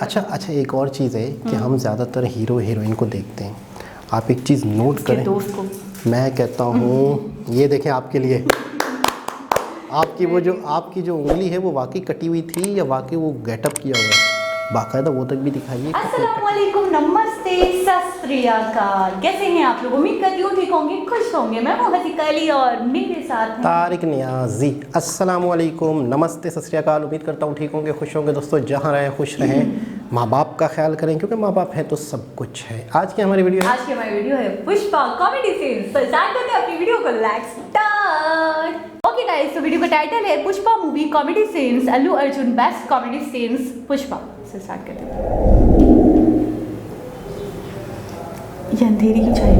अच्छा, एक और चीज़ है कि हम ज़्यादातर हीरो हीरोइन को देखते हैं। आप एक चीज़ नोट करें, दोस्त को मैं कहता हूँ ये देखें आपके लिए, आपकी जो उंगली है वो वाकई कटी हुई थी या वाकई वो गेटअप किया हुआ है? बाकायदा वो तक भी दिखाइए। अस्सलामुअलैकुम, नमस्ते, सत श्री अकाल। कैसे हैं आप लोग? उम्मीद करती हूँ ठीक होंगे, खुश होंगे। मैं मोहम्मद अली और मेरे साथ हैं तारिक नियाजी। अस्सलामुअलैकुम, नमस्ते, सत श्री अकाल। उम्मीद करता हूँ ठीक होंगे, खुश होंगे। दोस्तों जहाँ रहें खुश रहें, माँ बाप का ख्याल करें क्योंकि माँ बाप है तो सब कुछ है। आज की हमारी वीडियो है पुष्पा कॉमेडी सीन्स। तो स्टार्ट करते हैं अपनी वीडियो को। Let's start. ओके गाइस, तो वीडियो का टाइटल है Pushpa movie comedy scenes, Allu Arjun best comedy scenes Pushpa से स्टार्ट करते हैं। ये अंधेरी की चाय।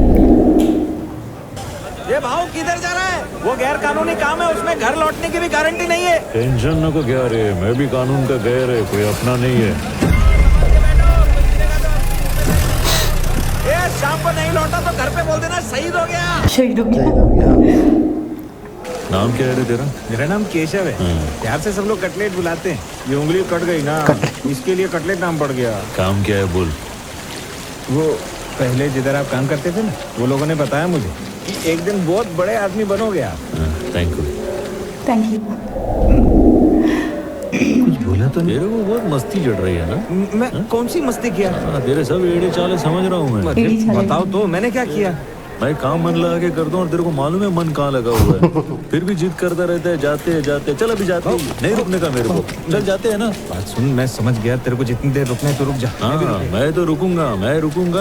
ये भाव किधर जा रहा है? वो गैर कानूनी काम है, उसमें घर लौटने की भी गारंटी नहीं है। टेंशन न को क्या रे, मैं भी कानून का गैर है, कोई अपना नहीं है। ये शाम को नहीं लौटा तो घर पे बोल देना शहीद हो गया। शहीद हो गया। नाम क्या है रे तेरा? मेरा नाम केशव है। प्यार से सब लोग कटलेट बुलाते हैं। ये उंगली कट गई ना, इसके लिए कटलेट नाम पड़ गया। काम क्या है बोल। वो पहले जिधर आप काम करते थे ना, वो लोगों ने बताया मुझे कि एक दिन बहुत बड़े आदमी बनोगे आप। Thank you. Thank you. कुछ बोला तो नहीं? तेरे को बहुत मस्ती चढ़ रही है ना? मैं कौन सी मस्ती किया? तेरे सब एड़े चाले समझ रहा हूँ मैं। बताओ तो, मैंने क्या किया? मैं काम मन लगा के करता हूँ और तेरे को मालूम है मन कहाँ लगा हुआ है। फिर भी जिद करता रहता है, जाते चल अभी जाते नहीं रुकने का मेरे को। चल जाते हैं ना। बात सुन, मैं समझ गया तेरे को जितनी देर रुकना है तो रुक जा। हाँ मैं तो रुकूंगा,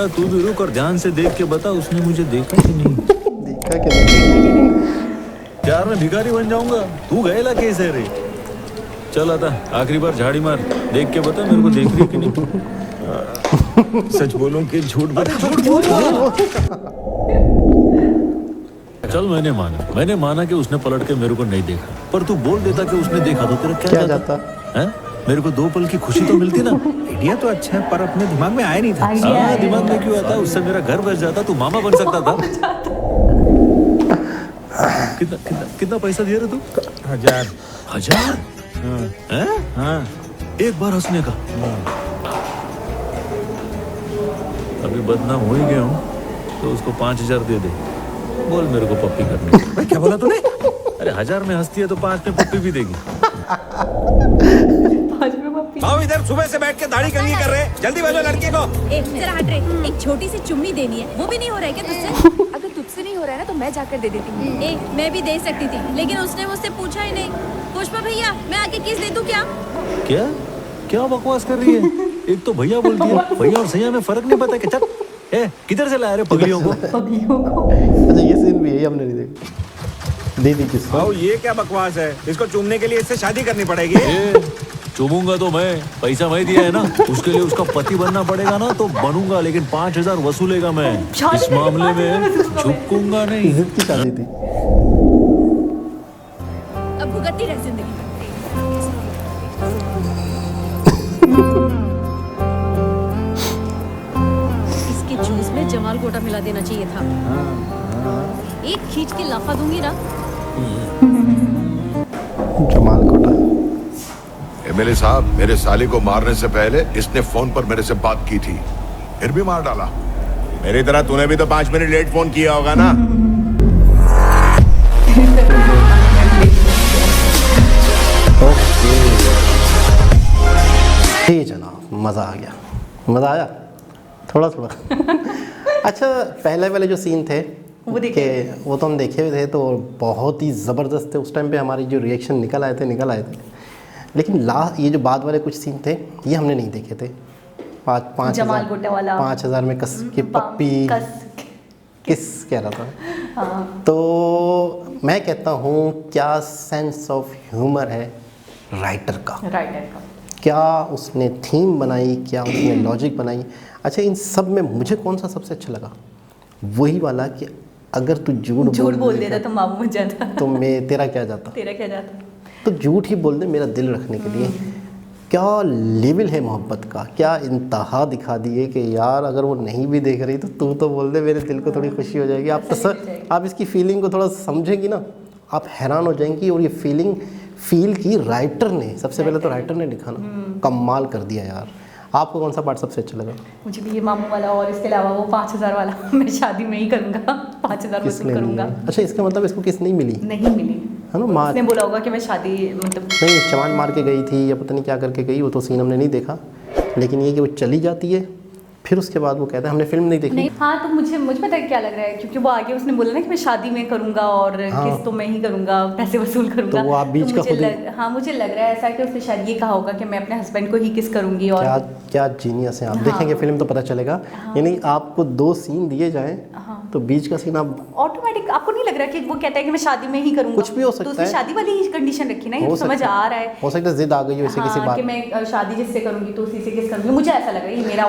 तू भी रुक और ध्यान से देख के बता उसने मुझे देखा कि नहीं। देखा कि नहीं? यार मैं भिखारी बन जाऊंगा, तू गएला कैसे रे? चल आता आखिरी बार झाड़ी मार, देख के बता मेरे को देख रही कि नहीं। सच बोलूं कि झूठ बोलूं? चल मैंने माना कि उसने पलट के मेरे को नहीं देखा, पर तू बोल देता कि उसने देखा तो तेरा क्या जाता है? मेरे को 2 पल की खुशी तो मिलती ना। आइडिया तो अच्छा है पर अपने दिमाग में आया नहीं था। हाँ दिमाग में क्यों आता? उससे मेरा घर बच जाता, तू मामा बन सकता था। कितना पैसा दिया रे तू? 1000? हाँ। एक बार हंसने का। अभी बदनाम हो ही गया हूँ तो उसको 5000 दे दे, बोल मेरे को पप्पी करनी। क्या बोला तूने? अरे 1000 में हंसती है तो 5 में पप्पी भी देगी। आओ इधर, सुबह से बैठ के दाढ़ी कंघी कर रहे हैं। जल्दी भेजो लड़के को। जरा हट रे, एक छोटी सी चुम्मी देनी है, वो भी नहीं हो रहा है क्या तुझसे? अगर तुझसे नहीं हो रहा है ना तो मैं जाकर दे देती हूँ। मैं भी दे सकती थी लेकिन उसने मुझसे पूछा ही नहीं। पुष्पा भैया, मैं आके किस दे दूं क्या? क्या बकवास कर रही है? एक तो भैया बोलती है, भैया और सैया में फर्क नहीं पता क्या? चल किधर से लाया रे पगलियों को? अच्छा ये सीन भी है, हमने नहीं देखा। दे दी किसको? आओ, ये क्या बकवास है? इसको चूमने के लिए इससे शादी करनी पड़ेगी। चूमूंगा तो मैं, पैसा मैं दिया है ना, उसके लिए उसका पति बनना पड़ेगा ना तो बनूंगा, लेकिन 5000 वसूलेगा मैं। इस मामले में झुकूंगा नहीं। इज्जत की शादी थी। अब भुगतती रह जिंदगी। इसके जूस में जमाल गोटा मिला देना चाहिए था। एक खींच के लाफा दूंगी ना। जमाल कोटा। एमएलए साहब, मेरे साली को मारने से पहले इसने फोन पर मेरे से बात की थी, फिर भी मार डाला। मेरी तरह तूने भी तो 5 मिनट लेट फोन किया होगा ना? ठीक जनाब, मज़ा आ गया। मज़ा आया थोड़ा। अच्छा, पहले जो सीन थे वो तो हम देखे हुए थे तो बहुत ही ज़बरदस्त थे। उस टाइम पे हमारी जो रिएक्शन निकल आए थे। लेकिन ये जो बाद वाले कुछ सीन थे ये हमने नहीं देखे थे। 5000 में कस की पप्पी किस कह रहा था। हाँ। तो मैं कहता हूँ क्या सेंस ऑफ ह्यूमर है राइटर का। क्या उसने थीम बनाई, क्या उसने लॉजिक बनाई। अच्छा, इन सब में मुझे कौन सा सबसे अच्छा लगा? वही वाला कि अगर तू झूठ बोल देता तो मामू मच जाता तो तेरा क्या जाता। तो झूठ ही बोल दे मेरा दिल रखने के लिए। क्या लेवल है मोहब्बत का, क्या इंतहा दिखा दिए कि यार अगर वो नहीं भी देख रही तो तू तो बोल दे, मेरे दिल को थोड़ी खुशी हो जाएगी। आप इसकी फीलिंग को थोड़ा समझेंगी ना, आप हैरान हो जाएंगी। और ये फीलिंग फील की राइटर ने, सबसे पहले तो राइटर ने लिखा ना, कमाल कर दिया यार। आपको कौन सा पार्ट सबसे अच्छा लगा? मुझे भी ये मामू वाला और इसके अलावा वो 5000 वाला मैं शादी में ही करूँगा, 5000 वसूल किसने करूँगा। नहीं? अच्छा, इसका मतलब इसको किस नहीं मिली? नहीं मिली है ना, मार उसने बोला होगा कि मैं शादी मतलब नहीं, चमान मार के गई थी या पता नहीं क्या करके गई, वो तो सीन हमने नहीं देखा, लेकिन ये कि वो चली जाती है फिर उसके बाद वो कहता है हमने फिल्म नहीं देखी। नहीं। हाँ तो मुझे पता है क्या लग रहा है, क्योंकि वो आगे उसने बोला ना कि मैं शादी में करूँगा और किस तो मैं ही करूँगा, पैसे वसूल करूँगा। तो वो आप बीच का खुद ही हाँ मुझे लग रहा है ऐसा कि उसने शायद ये कहा होगा कि मैं अपने हस्बैंड को ही किस करूँगी। और क्या क्या जीनियस है आप। देखेंगे फिल्म तो पता चलेगा। यानी आपको 2 सीन दिए जाएं तो बीच का सीन आप ऑटोमेटिक, आपको नहीं लग रहा कि वो कहता है कि मैं शादी में ही करूँगा? कुछ भी हो सकता तो उसने है। शादी वाली ही कंडीशन रखी ना, ये समझ आ रहा है। हो सकता है जिद आ गई हो इसे किसी बात कि मैं शादी जिससे करूँगी तो उसी से किस करूँगी, मुझे ऐसा लग रहा है, ये मेरा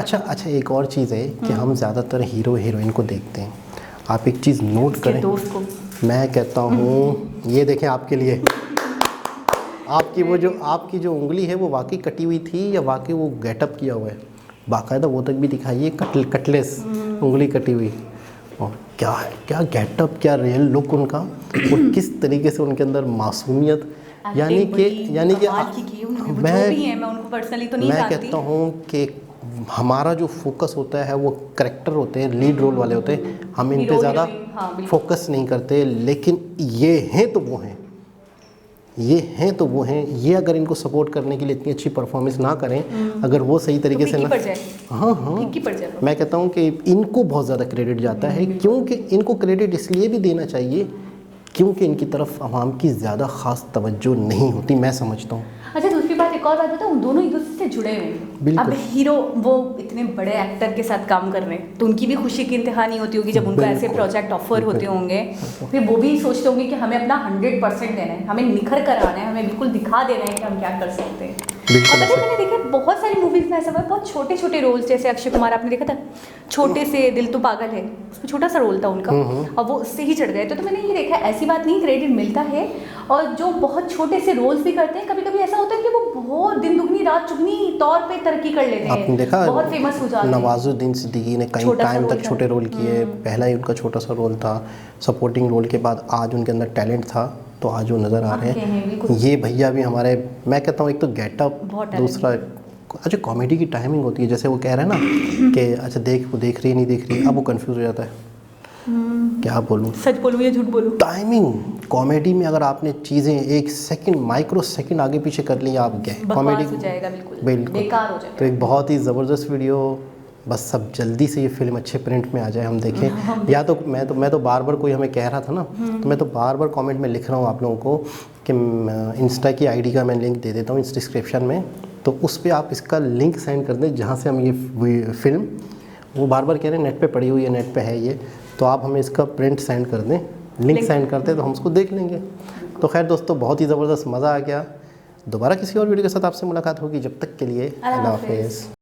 अच्छा एक और चीज़ है कि हम ज़्यादातर हीरो हीरोइन को देखते हैं। आप एक चीज़ नोट करें, दोस्त को मैं कहता हूँ ये देखें आपके लिए, आपकी जो उंगली है वो वाकई कटी हुई थी या वाकई वो गेटअप किया हुआ है? बाकायदा वो तक भी दिखाइए, कटलेस उंगली कटी हुई। और क्या है, क्या गेटअप, क्या रियल लुक उनका, और किस तरीके से उनके अंदर मासूमियत, यानी कि मैं उनको पर्सनली तो नहीं जानती। कहता हूँ कि हमारा जो फोकस होता है वो करेक्टर होते हैं, लीड रोल वाले होते हैं, हम इन पे ज़्यादा फोकस नहीं करते, लेकिन ये हैं तो वो हैं, ये अगर इनको सपोर्ट करने के लिए इतनी अच्छी परफॉर्मेंस ना करें, अगर वो सही तरीके से ना, हाँ मैं कहता हूँ कि इनको बहुत ज़्यादा क्रेडिट जाता है, क्योंकि इनको क्रेडिट इसलिए भी देना चाहिए क्योंकि इनकी तरफ आवाम की ज़्यादा ख़ास तवज्जो नहीं होती, मैं समझता हूँ। अच्छा दूसरी बात एक और बात बताऊँ, दोनों एक दूसरे से जुड़े हुए हैं। अब हीरो वो इतने बड़े एक्टर के साथ काम कर रहे हैं तो उनकी भी खुशी की इंतहा नहीं होती होगी जब उनको ऐसे प्रोजेक्ट ऑफर होते होंगे, फिर वो भी सोचते होंगे कि हमें अपना 100% देना है, हमें निखर कर आना है, हमें बिल्कुल दिखा देना है कि हम क्या कर सकते हैं। और पता है मैंने देखा बहुत सारी मूवीज में ऐसा हुआ, बहुत छोटे छोटे रोल्स, जैसे अक्षय कुमार आपने देखा था छोटे से दिल तो पागल है, उसमें छोटा सा रोल था उनका और वो उससे ही चढ़ गए। तो मैंने ये देखा ऐसी बात नहीं, क्रेडिट मिलता है, और जो बहुत छोटे से रोल्स भी करते हैं कभी कभी ऐसा होता है कि वो बहुत दिन दुगनी रात चुगनी तौर पे तरक्की कर लेते हैं। आपने देखा बहुत फेमस हो जाते हैं। नवाजुद्दीन सिद्दीकी ने कई टाइम तक छोटे रोल किए, पहला ही उनका छोटा सा रोल था, सपोर्टिंग रोल के बाद आज उनके अंदर टैलेंट था तो आज वो नज़र आ रहे हैं। ये भैया भी हमारे, मैं कहता हूँ एक तो गेटअप, दूसरा अच्छा कॉमेडी की टाइमिंग होती है, जैसे वो कह रहे हैं ना कि अच्छा वो देख रही है नहीं देख रही है, अब वो कंफ्यूज हो जाता है क्या बोलूँ, सच बोलूँ या झूठ बोलूँ। टाइमिंग कॉमेडी में अगर आपने चीज़ें 1 सेकंड माइक्रो सेकंड आगे पीछे कर ली आप गए, कॉमेडी हो जाएगा, बिल्कुल बेकार हो जाएगा। तो एक बहुत ही ज़बरदस्त वीडियो, बस सब जल्दी से ये फिल्म अच्छे प्रिंट में आ जाए, हम देखें। या तो मैं तो बार बार कोई हमें कह रहा था ना, तो मैं तो बार बार कमेंट में लिख रहा हूँ आप लोगों को कि इंस्टा की आईडी का मैं लिंक दे देता हूँ इस डिस्क्रिप्शन में, तो उस पर आप इसका लिंक सेंड कर दें जहाँ से हम ये फिल्म, वो बार बार कह रहे हैं नेट पे पड़ी हुई है, नेट पे है ये, तो आप हमें इसका प्रिंट सेंड कर दें, लिंक सेंड कर दें तो हम उसको देख लेंगे। तो खैर दोस्तों, बहुत ही ज़बरदस्त मज़ा आ गया। दोबारा किसी और वीडियो के साथ आपसे मुलाकात होगी, जब तक के लिए अल्लाह हाफ़िज़।